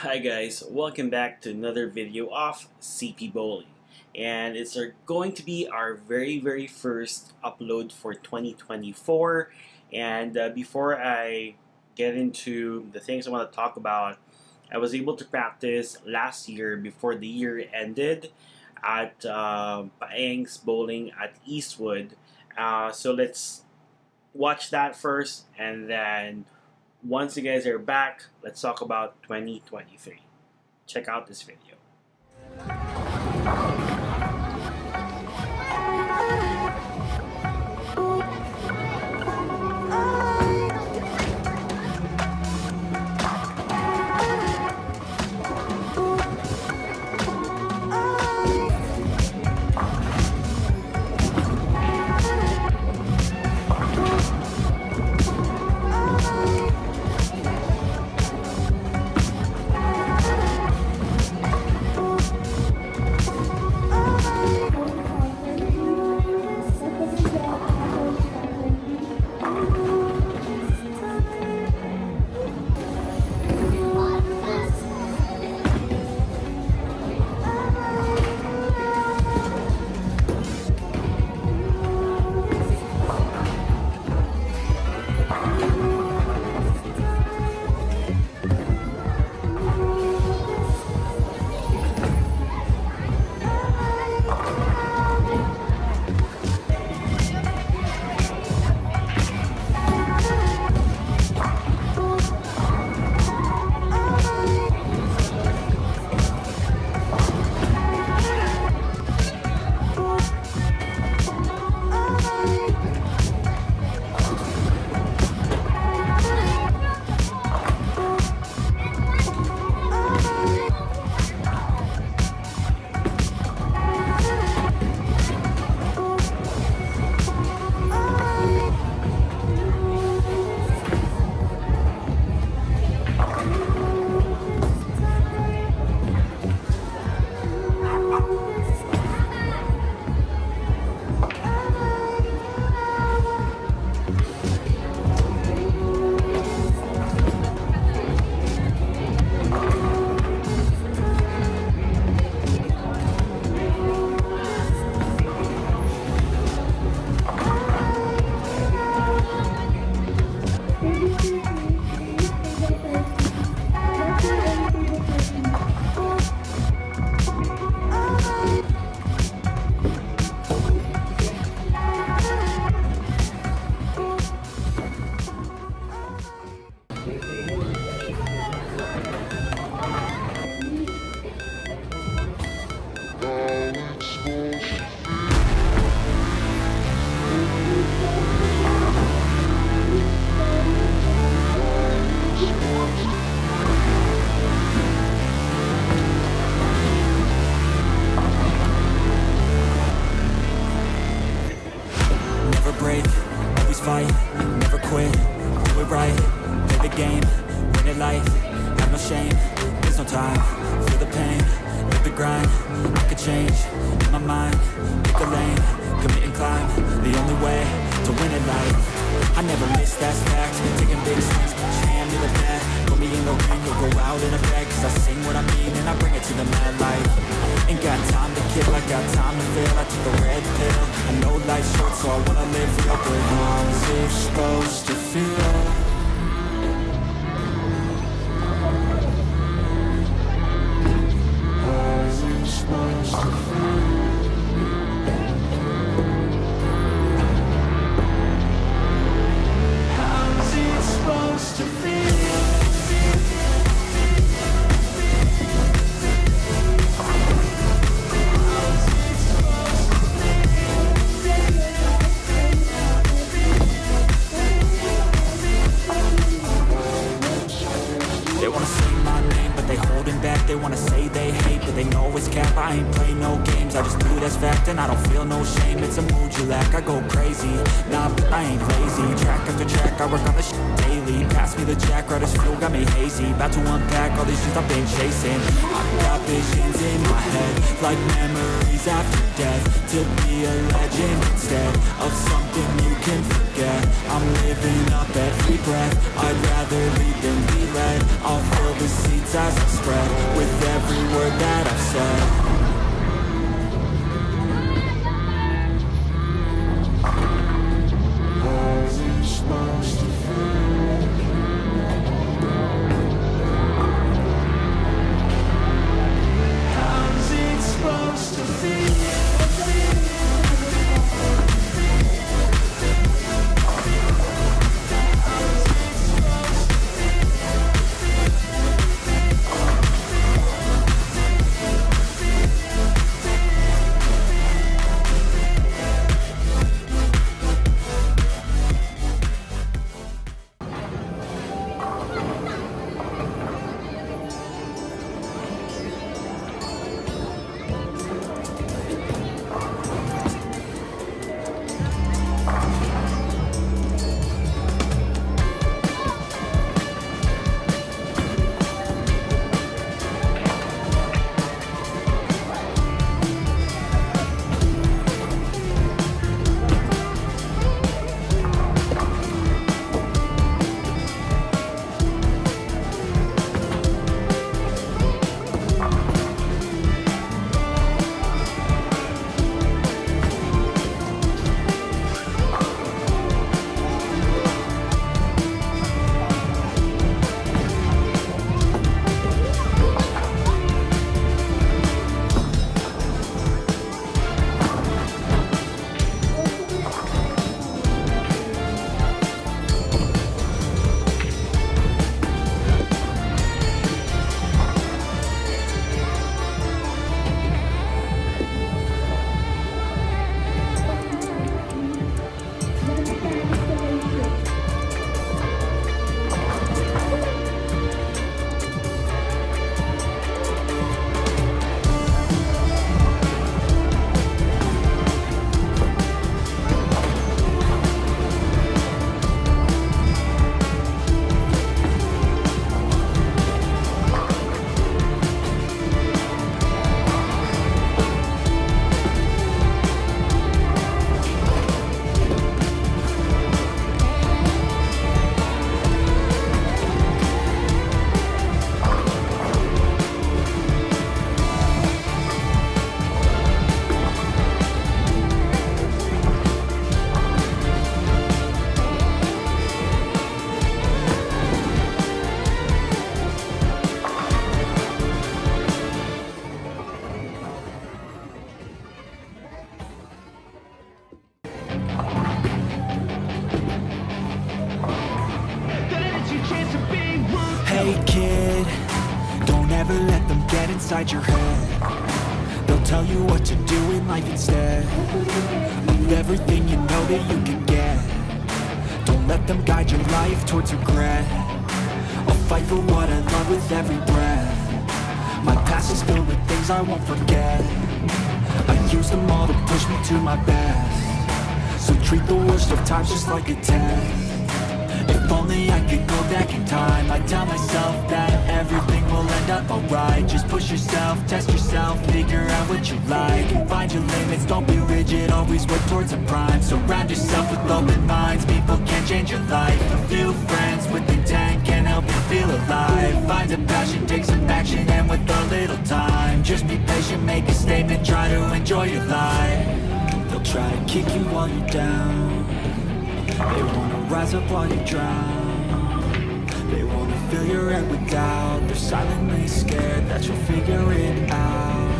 Hi guys, welcome back to another video of CP Bowling, and it's going to be our very first upload for 2024. And before I get into the things I want to talk about, I was able to practice last year before the year ended at Paeng's Bowling at Eastwood. So let's watch that first, and then once you guys are back, let's talk about 2023. Check out this video. Fight, never quit, do it right, play the game, win it life, have no shame, there's no time, feel the pain, live the grind, I could change, in my mind, pick a lane, commit and climb, the only way to win it life, I never miss, that's fact, taking big swings, put your hand to the bat, put me in the ring, you'll go out in a bag, cause I sing what I mean and I bring it to the mad light, ain't got time to kill, I got time to feel, I took a red pill, I know life's short so I wanna live real good. How's it supposed to feel? How's it supposed to feel? How's it supposed to feel? They wanna say they hate, but they know it's cap. I ain't play no games, I just do that's fact. And I don't feel no shame, it's a mood you lack. I go crazy, nah, but I ain't lazy. Track after track, I work on the shit daily. Pass me the jack, right as fuel, got me hazy. About to unpack all these things I've been chasing. I got visions in my head, like memories after death. To be a legend instead of something you can forget. I'm living up every breath, I'd rather lead than be led. I'll fill the sea seeds as I spread with every word that I've said. Hey kid, don't ever let them get inside your head. They'll tell you what to do in life instead of everything you know that you can get. Don't let them guide your life towards regret. I'll fight for what I love with every breath. My past is filled with things I won't forget. I use them all to push me to my best. So treat the worst of times just like a test. If only I could go back in time, I'd tell myself that everything will end up alright. Just push yourself, test yourself, figure out what you like, and find your limits, don't be rigid, always work towards a prime. Surround yourself with open minds, people can change your life. A few friends with intent can help you feel alive. Find a passion, take some action, and with a little time, just be patient, make a statement, try to enjoy your life. They'll try to kick you while you're down. They wanna rise up while you drown. They wanna fill your head with doubt. They're silently scared that you'll figure it out.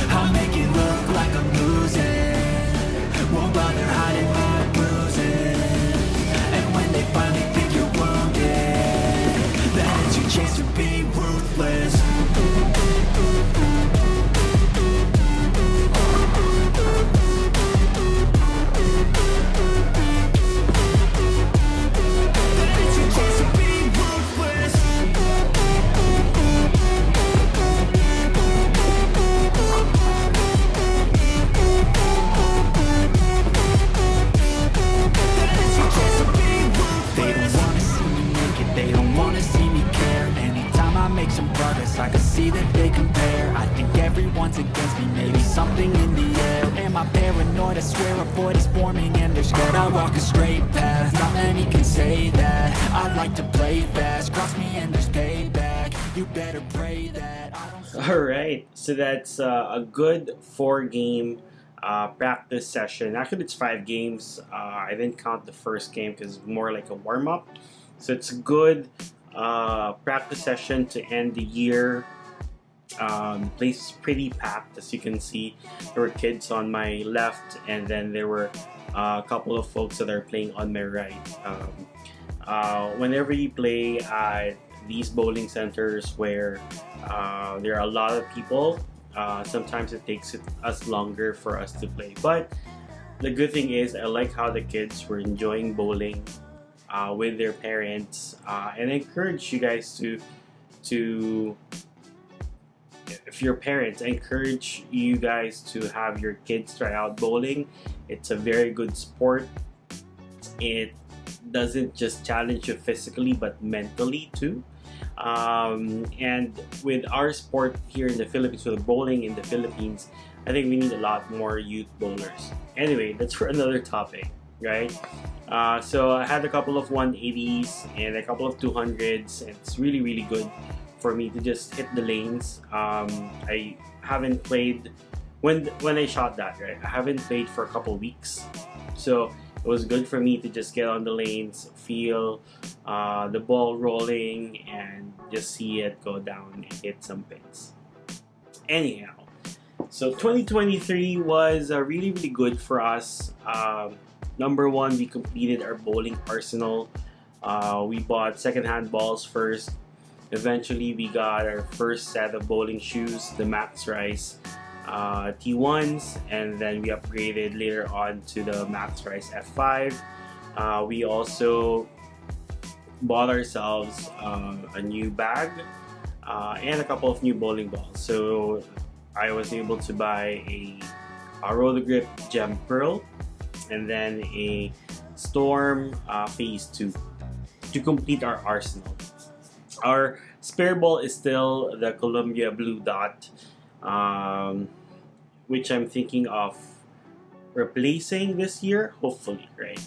I'll make it look like I'm losing, won't bother hiding my bruises. And when they finally think you're wounded, then it's your chance to be ruthless. I can see that they compare. I think everyone's against me, maybe something in the air. Am I paranoid? I swear a void is forming and they're scared. I walk a straight path, not many can say that. I like to play fast, cross me and there's payback. you better pray that I don't. Alright, so that's a good 4-game practice session. Actually, it's 5 games. I didn't count the first game because it's more like a warm-up. So it's a good practice session to end the year. The place is pretty packed, as you can see. There were kids on my left, and then there were a couple of folks that are playing on my right. Whenever you play at these bowling centers where there are a lot of people, sometimes it takes us longer for us to play. But the good thing is, I like how the kids were enjoying bowling with their parents, and I encourage you guys to if you're parents, I encourage you guys to have your kids try out bowling. It's a very good sport. It doesn't just challenge you physically but mentally too. And with our sport here in the Philippines, with bowling in the Philippines, I think we need a lot more youth bowlers. Anyway, that's for another topic, right? So I had a couple of 180s and a couple of 200s, and it's really, really good for me to just hit the lanes. I haven't played when I shot that, right? I haven't played for a couple weeks, so it was good for me to just get on the lanes, feel the ball rolling, and just see it go down and hit some pins. Anyhow, so 2023 was really, really good for us. Number one, we completed our bowling arsenal. We bought secondhand balls first. Eventually, we got our first set of bowling shoes, the Max Rice T1s, and then we upgraded later on to the Max Rice F5. We also bought ourselves a new bag and a couple of new bowling balls. So I was able to buy a Roller Grip Gem Pearl and then a Storm Phase 2 to complete our arsenal. Our spare ball is still the Columbia Blue Dot, which I'm thinking of replacing this year, hopefully, right?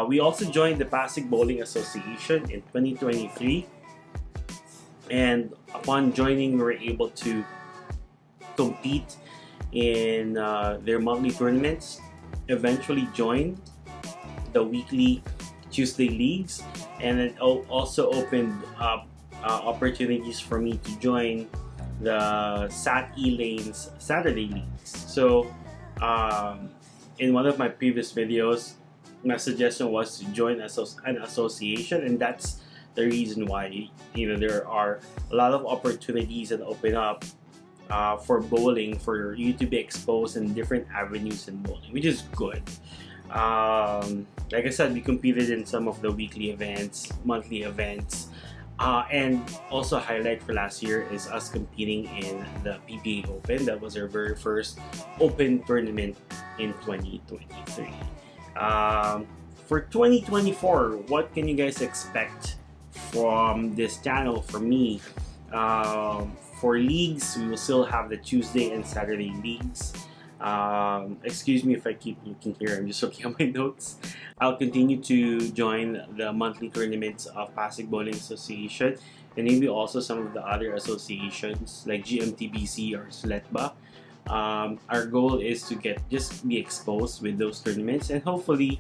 We also joined the Pasig Bowling Association in 2023, and upon joining, we were able to compete in their monthly tournaments, eventually joined the weekly Tuesday leagues, and it also opened up opportunities for me to join the Sat E-Lanes Saturday leagues. So in one of my previous videos, my suggestion was to join an association, and that's the reason why, you know, there are a lot of opportunities that open up for bowling, for you to be exposed in different avenues in bowling, which is good. Like I said, we competed in some of the weekly events, monthly events, and also a highlight for last year is us competing in the PBA Open. That was our very first open tournament in 2023. For 2024, what can you guys expect from this channel? For me, for leagues, we will still have the Tuesday and Saturday leagues. Excuse me if I keep looking here, I'm just looking at my notes. I'll continue to join the monthly tournaments of Pasig Bowling Association, and maybe also some of the other associations like GMTBC or SLETBA. Our goal is to just be exposed with those tournaments, and hopefully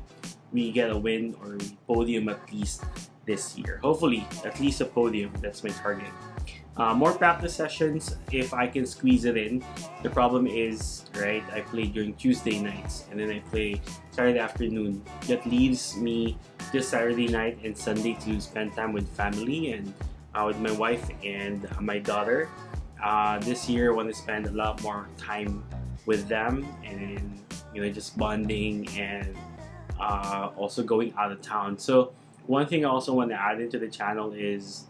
we get a win or a podium at least this year. Hopefully at least a podium, that's my target. More practice sessions if I can squeeze it in. The problem is, right, I play during Tuesday nights and then I play Saturday afternoon. That leaves me just Saturday night and Sunday to spend time with family and with my wife and my daughter. This year I want to spend a lot more time with them and, you know, just bonding and also going out of town. So one thing I also want to add into the channel is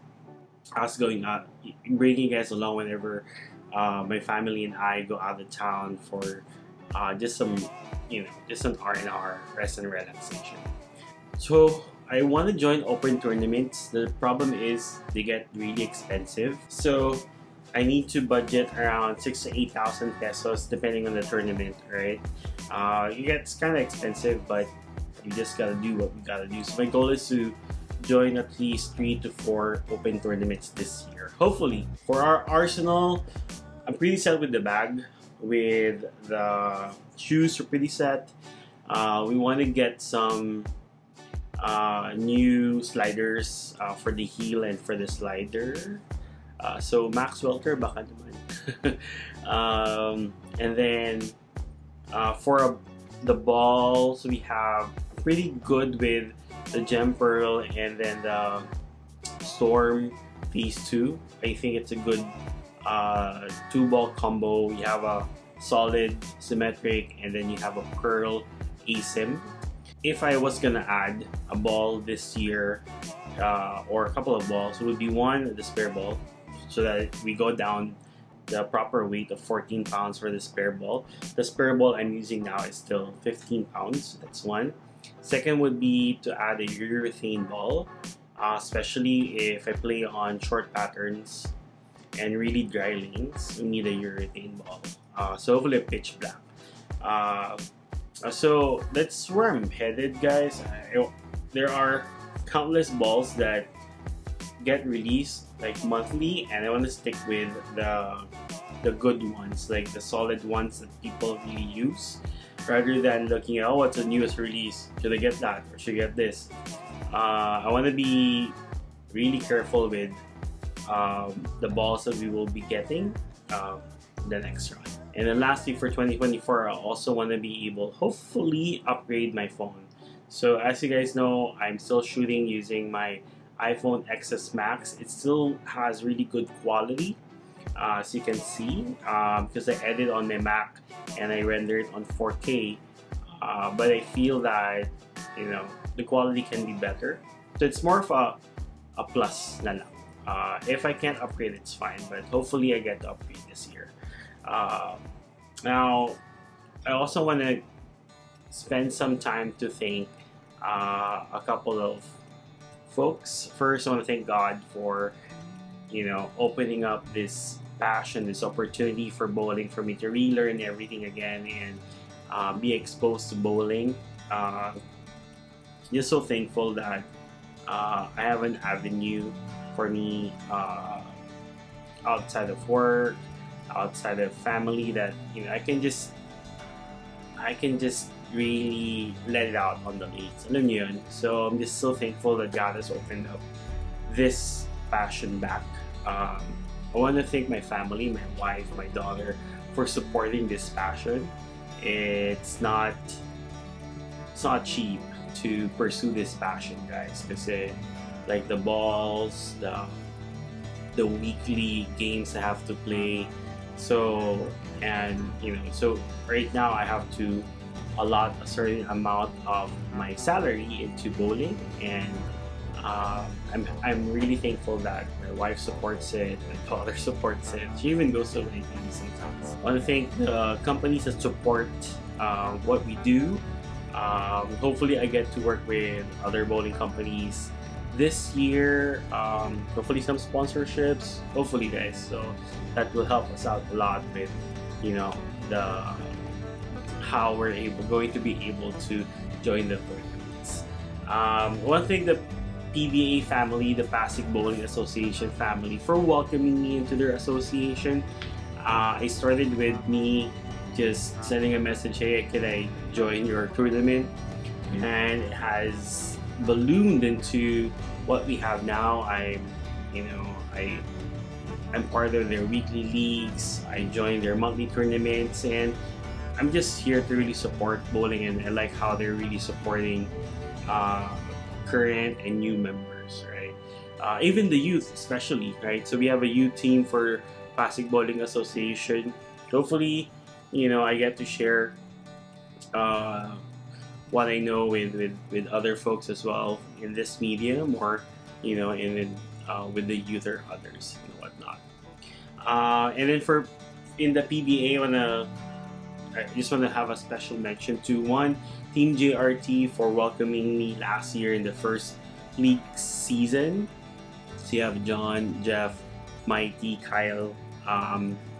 us going out, bringing you guys along whenever my family and I go out of town for just some, you know, just some R&R, rest and relaxation. So I want to join open tournaments. The problem is they get really expensive. So I need to budget around 6,000 to 8,000 pesos depending on the tournament, right? It gets kind of expensive, but you just gotta do what we gotta do. So my goal is to join at least 3 to 4 open tournaments this year. Hopefully. For our arsenal, I'm pretty set with the bag. With the shoes, we're pretty set. We want to get some new sliders for the heel and for the slider. So Max Welker, baka naman. And then for the balls, we have pretty good with the Gem Pearl and then the Storm Phase 2. I think it's a good 2-ball combo. We have a solid symmetric and then you have a Pearl ASIM. If I was gonna add a ball this year or a couple of balls, it would be one, the spare ball, so that we go down the proper weight of 14 pounds for the spare ball. The spare ball I'm using now is still 15 pounds. That's one. Second would be to add a urethane ball, especially if I play on short patterns and really dry lanes. We need a urethane ball. So hopefully a pitch black. So that's where I'm headed, guys. There are countless balls that get released like monthly, and I want to stick with the good ones, like the solid ones that people really use, rather than looking at, oh, what's the newest release, should I get that or should I get this. I want to be really careful with the balls that we will be getting the next run. And then lastly, for 2024, I also want to be able, hopefully, upgrade my phone. So as you guys know, I'm still shooting using my iPhone XS Max. It still has really good quality, as you can see, because I edit on my Mac and I render it on 4K. But I feel that, you know, the quality can be better. So it's more of a plus na lang. If I can't upgrade, it's fine, but hopefully I get to upgrade this year. Now, I also want to spend some time to thank a couple of folks. First, I want to thank God for, you know, opening up this passion, this opportunity for bowling, for me to relearn everything again and be exposed to bowling. Just so thankful that I have an avenue for me outside of work, outside of family, that, you know, I can just really let it out on the lanes. Alam niyo yun? So I'm just so thankful that God has opened up this passion back. I want to thank my family, my wife, my daughter, for supporting this passion. It's not cheap to pursue this passion, guys, because like the balls, the weekly games I have to play. So, and you know, so right now I have to allot a certain amount of my salary into bowling, and I'm really thankful that my wife supports it, my daughter supports it. She even goes to my TV sometimes. I want to thank the companies that support what we do. Hopefully I get to work with other bowling companies this year. Hopefully some sponsorships, hopefully, guys. So that will help us out a lot with, you know, how we're going to be able to join the tournaments. One thing, the PBA family, the Pasig Bowling Association family, for welcoming me into their association. I started with me just sending a message, hey, can I join your tournament? And it has ballooned into what we have now. I'm part of their weekly leagues. I join their monthly tournaments, and I'm just here to really support bowling, and I like how they're really supporting current and new members, right? Even the youth, especially, right? So we have a youth team for Pasig Bowling Association. Hopefully, you know, I get to share what I know with other folks as well in this medium, or, you know, with the youth or others and whatnot. And then in the PBA, I just want to have a special mention to Team JRT for welcoming me last year in the first league season. So you have John, Jeff, Mighty, Kyle.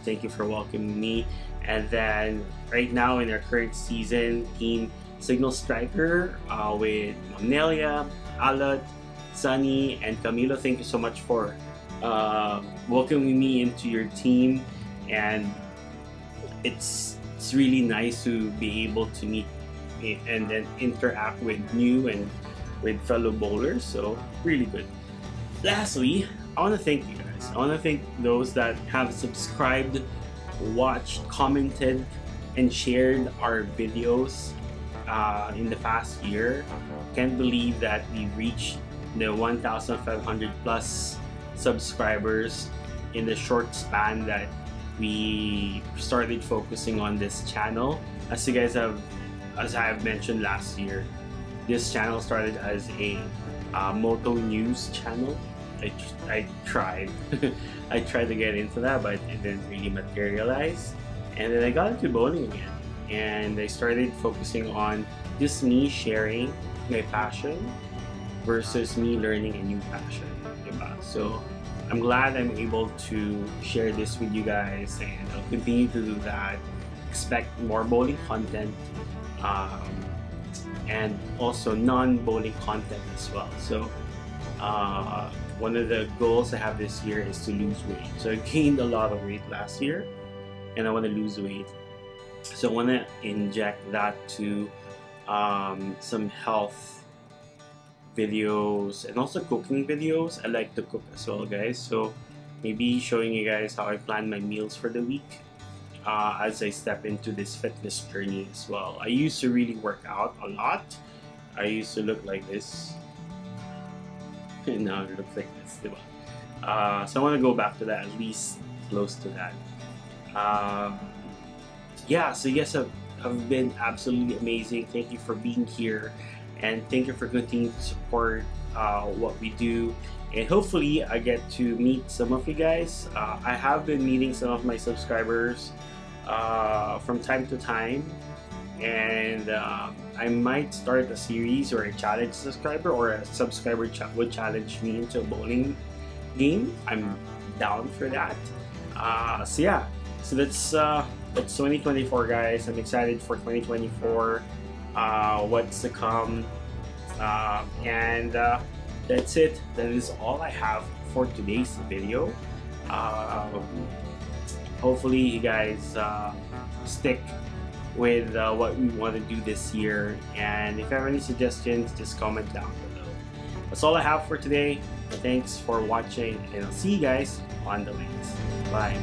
Thank you for welcoming me. And then right now in our current season, Team Signal Striker with Mamnelia, Alot, Sunny and Camilo, thank you so much for welcoming me into your team, and it's really nice to be able to meet and then interact with new and with fellow bowlers, so really good. Lastly, I want to thank you guys. I want to thank those that have subscribed, watched, commented, and shared our videos in the past year. Can't believe that we reached the 1,500 plus subscribers in the short span that we started focusing on this channel. As you guys have, as I have mentioned last year, this channel started as a moto news channel. I tried I tried to get into that, but it didn't really materialize. And then I got into bowling again, and I started focusing on just me sharing my passion versus me learning a new passion. So I'm glad I'm able to share this with you guys, and I'll continue to do that. Expect more bowling content, and also non-bowling content as well. So one of the goals I have this year is to lose weight. So I gained a lot of weight last year, and I want to lose weight. So I want to inject that to some health videos and also cooking videos. I like to cook as well, guys, so maybe showing you guys how I plan my meals for the week as I step into this fitness journey as well. I used to really work out a lot. I used to look like this, and now it looks like this. So I want to go back to that, at least close to that. Yeah, so you guys have been absolutely amazing. Thank you for being here, and thank you for continuing to support what we do, and hopefully I get to meet some of you guys. I have been meeting some of my subscribers from time to time, and I might start a series or a challenge subscriber, or a subscriber would challenge me into a bowling game. I'm down for that. So yeah, so that's 2024, guys. I'm excited for 2024. What's to come, and that's it. That is all I have for today's video. Hopefully you guys stick with what we want to do this year, and if you have any suggestions, just comment down below. That's all I have for today. Thanks for watching, and I'll see you guys on the lanes. Bye.